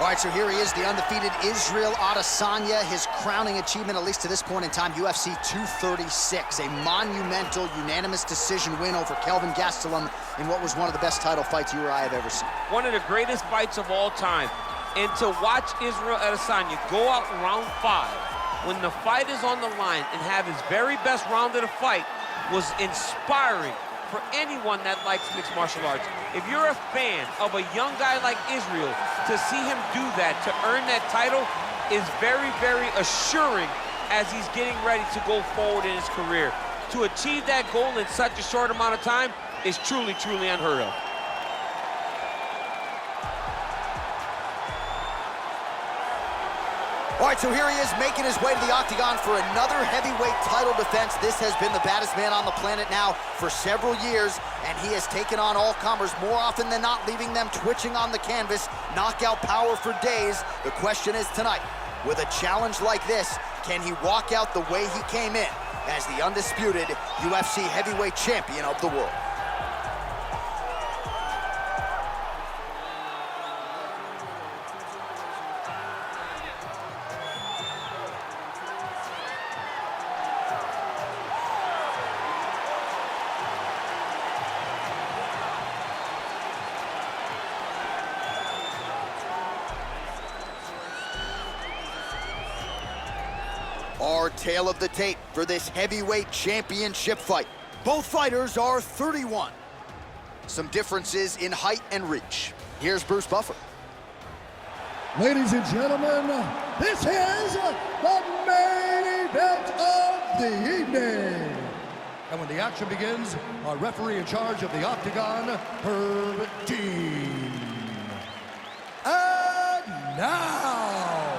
All right, so here he is, the undefeated Israel Adesanya, his crowning achievement, at least to this point in time, UFC 236, a monumental unanimous decision win over Kelvin Gastelum in what was one of the best title fights you or I have ever seen. One of the greatest fights of all time. And to watch Israel Adesanya go out in round 5, when the fight is on the line, and have his very best round of the fight was inspiring for anyone that likes mixed martial arts. If you're a fan of a young guy like Israel, to see him do that, to earn that title, is very, very assuring as he's getting ready to go forward in his career. To achieve that goal in such a short amount of time is truly, truly unheard of. All right, so here he is making his way to the octagon for another heavyweight title defense. This has been the baddest man on the planet now for several years, and he has taken on all comers more often than not, leaving them twitching on the canvas, knockout power for days. The question is tonight, with a challenge like this, can he walk out the way he came in as the undisputed UFC heavyweight champion of the world? Our tale of the tape for this heavyweight championship fight. Both fighters are 31. Some differences in height and reach. Here's Bruce Buffer. Ladies and gentlemen, this is the main event of the evening. And when the action begins, our referee in charge of the octagon, Herb Dean. And now,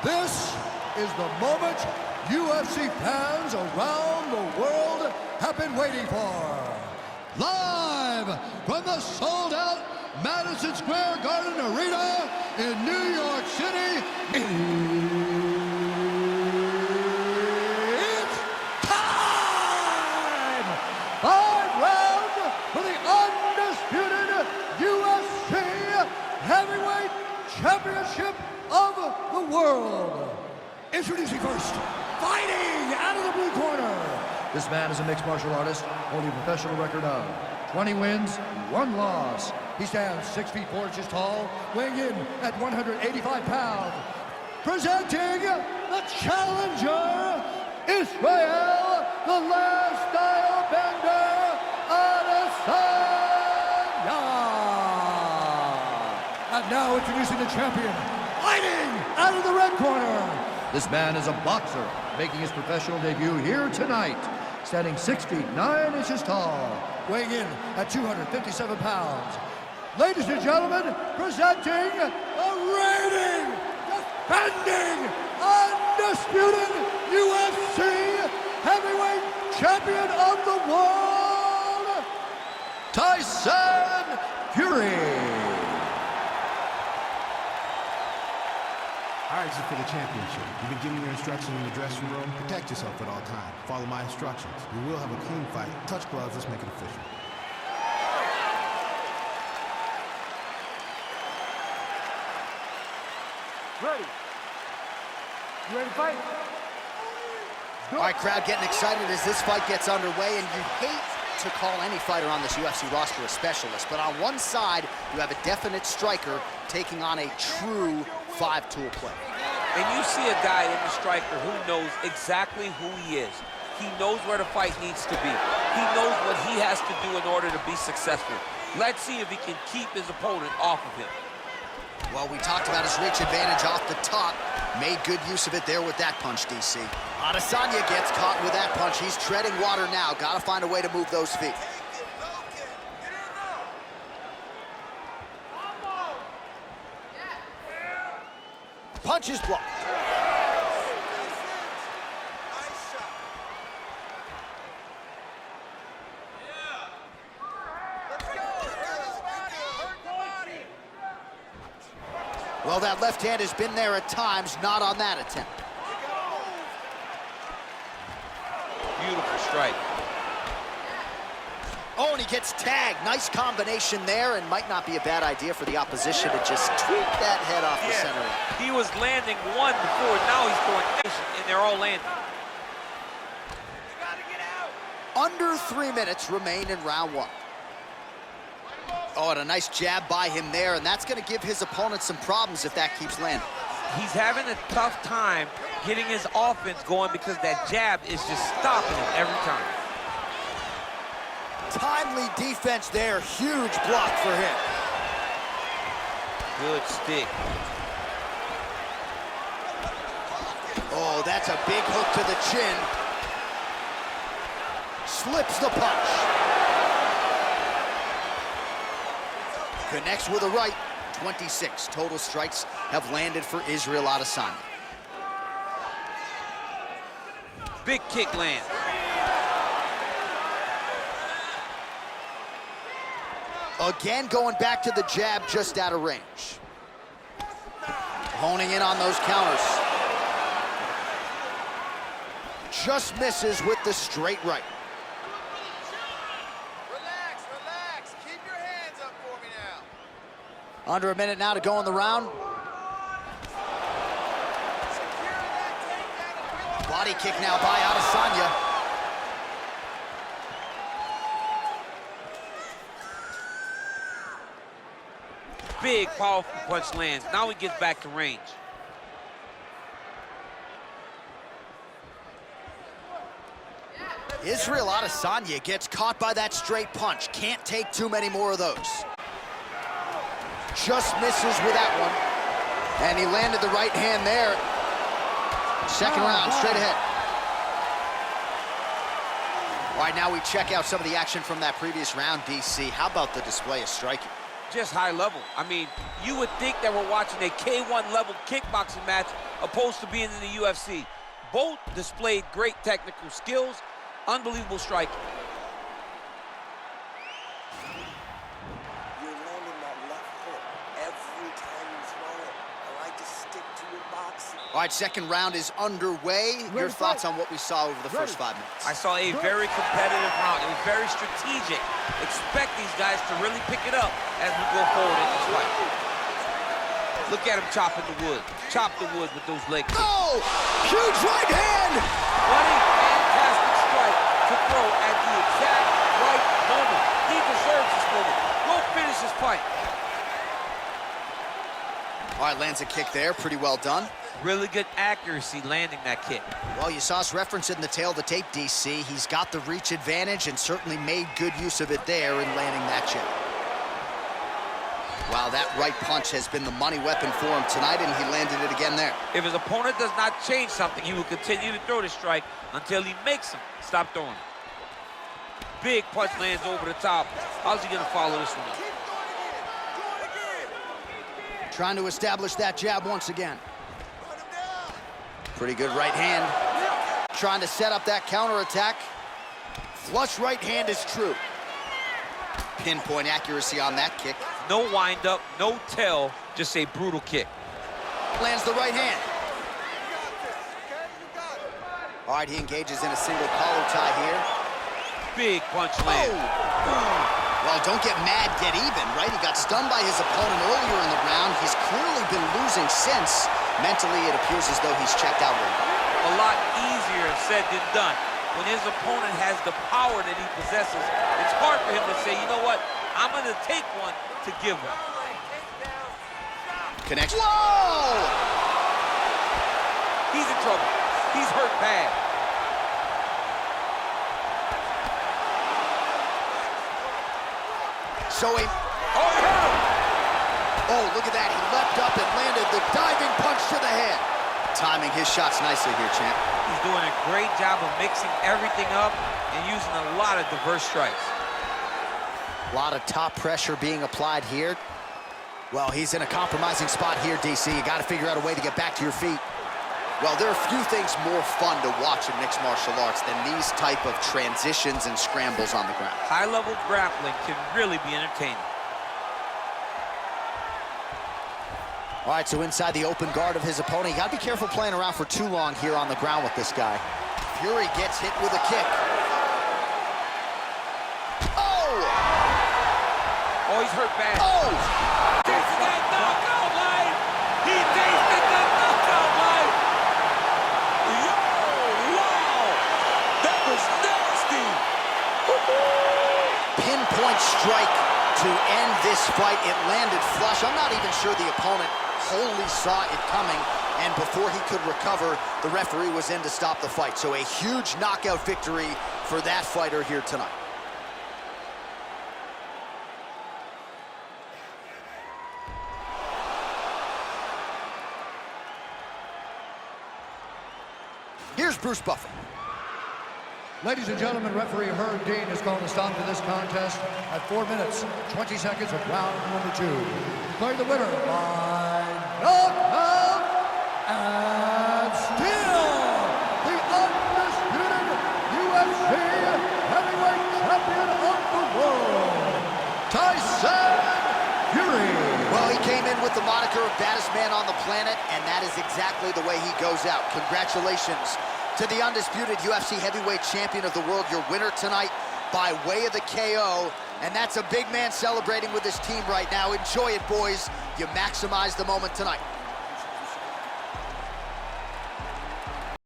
this is the moment UFC fans around the world have been waiting for. Live from the sold-out Madison Square Garden Arena in New York City, it's time! 5 rounds for the undisputed UFC Heavyweight Championship of the world. Introducing first, fighting out of the blue corner. This man is a mixed martial artist, holding a professional record of 20 wins, 1 loss. He stands 6 feet 4 inches tall, weighing in at 185 pounds. Presenting the challenger, Israel, the last style bender, Adesanya. And now introducing the champion, fighting out of the red corner. This man is a boxer, making his professional debut here tonight, standing 6 feet 9 inches tall, weighing in at 257 pounds. Ladies and gentlemen, presenting the reigning, defending, undisputed UFC heavyweight champion of the world, Tyson Fury. All right, this is for the championship. You've been giving your instructions in the dressing room. Protect yourself at all times. Follow my instructions. We will have a clean fight. Touch gloves. Let's make it official. Ready. You ready to fight? All right, crowd getting excited as this fight gets underway, and you hate to call any fighter on this UFC roster a specialist, but on one side, you have a definite striker taking on a true 5-tool player. And you see a guy in the striker who knows exactly who he is. He knows where the fight needs to be. He knows what he has to do in order to be successful. Let's see if he can keep his opponent off of him. Well, we talked about his reach advantage off the top. Made good use of it there with that punch, DC. Adesanya gets caught with that punch. He's treading water now. Got to find a way to move those feet. Punch is blocked. Well, that left hand has been there at times, not on that attempt. Beautiful strike. Oh, and he gets tagged. Nice combination there, and might not be a bad idea for the opposition to just tweak that head off the center. He was landing one before, now he's throwing and they're all landing. Under 3 minutes remain in round one. Oh, and a nice jab by him there, and that's going to give his opponent some problems if that keeps landing. He's having a tough time getting his offense going because that jab is just stopping him every time. Timely defense there, huge block for him. Good stick. Oh, that's a big hook to the chin. Slips the punch. Connects with a right. 26 total strikes have landed for Israel Adesanya. Big kick land. Again, going back to the jab, just out of range. Honing in on those counters. Just misses with the straight right. Relax. Keep your hands up for me now. Under a minute now to go in the round. Body kick now by Adesanya. Big, powerful punch lands. Now he gets back to range. Israel Adesanya gets caught by that straight punch. Can't take too many more of those. Just misses with that one. And he landed the right hand there. Second round, straight ahead. All right, now we check out some of the action from that previous round, DC. How about the display of striking? Just high level. I mean, you would think that we're watching a K1 level kickboxing match opposed to being in the UFC. Both displayed great technical skills, unbelievable striking. You're landing that left hook every time you throw it. I like to stick to your boxing. All right, second round is underway. Your thoughts on what we saw over the first 5 minutes? I saw a very competitive round. It was very strategic. Expect these guys to really pick it up as we go forward in this fight. Look at him chopping the wood. Chop the wood with those leg kicks. Oh, huge right hand! What a fantastic strike to throw at the exact right moment. He deserves this moment. Go finish this fight. All right, lands a kick there. Pretty well done. Really good accuracy landing that kick. Well, you saw us reference it in the tail of the tape, DC. He's got the reach advantage and certainly made good use of it there in landing that jab. Wow, that right punch has been the money weapon for him tonight, and he landed it again there. If his opponent does not change something, he will continue to throw the strike until he makes him stop throwing it. Big punch lands over the top. How's he gonna follow this one up? Trying to establish that jab once again. Pretty good right hand. Trying to set up that counterattack. Flush right hand is true. Pinpoint accuracy on that kick. No wind up, no tail, just a brutal kick. Lands the right hand. All right, he engages in a single collar tie here. Big punch land. Well, don't get mad, get even, right? He got stunned by his opponent earlier in the round. He's clearly been losing since. Mentally, it appears as though he's checked out. A lot easier said than done. When his opponent has the power that he possesses, it's hard for him to say, you know what, I'm going to take one to give one. Connects. Whoa! He's in trouble. He's hurt bad. So oh, look at that. He leapt up and landed the diving punch to the head. Timing his shots nicely here, champ. He's doing a great job of mixing everything up and using a lot of diverse strikes. A lot of top pressure being applied here. Well, he's in a compromising spot here, DC. You got to figure out a way to get back to your feet. Well, there are few things more fun to watch in mixed martial arts than these type of transitions and scrambles on the ground. High-level grappling can really be entertaining. All right, so inside the open guard of his opponent, you got to be careful playing around for too long here on the ground with this guy. Fury gets hit with a kick. Oh! Oh, he's hurt bad. Oh! Tasted that knockout line! He tasted the knockout line! Yo, wow! That was nasty! Pinpoint strike to end this fight. It landed flush. I'm not even sure the opponent wholly saw it coming, and before he could recover, the referee was in to stop the fight. So a huge knockout victory for that fighter here tonight. Here's Bruce Buffer. Ladies and gentlemen, referee Herb Dean has called a stop to this contest at 4 minutes, 20 seconds of round number 2. Declaring the winner by knockout and still the undisputed UFC heavyweight champion of the world, Tyson Fury. Well, he came in with the moniker of baddest man on the planet, and that is exactly the way he goes out. Congratulations to the undisputed UFC heavyweight champion of the world, your winner tonight by way of the KO. And that's a big man celebrating with his team right now. Enjoy it, boys. You maximize the moment tonight.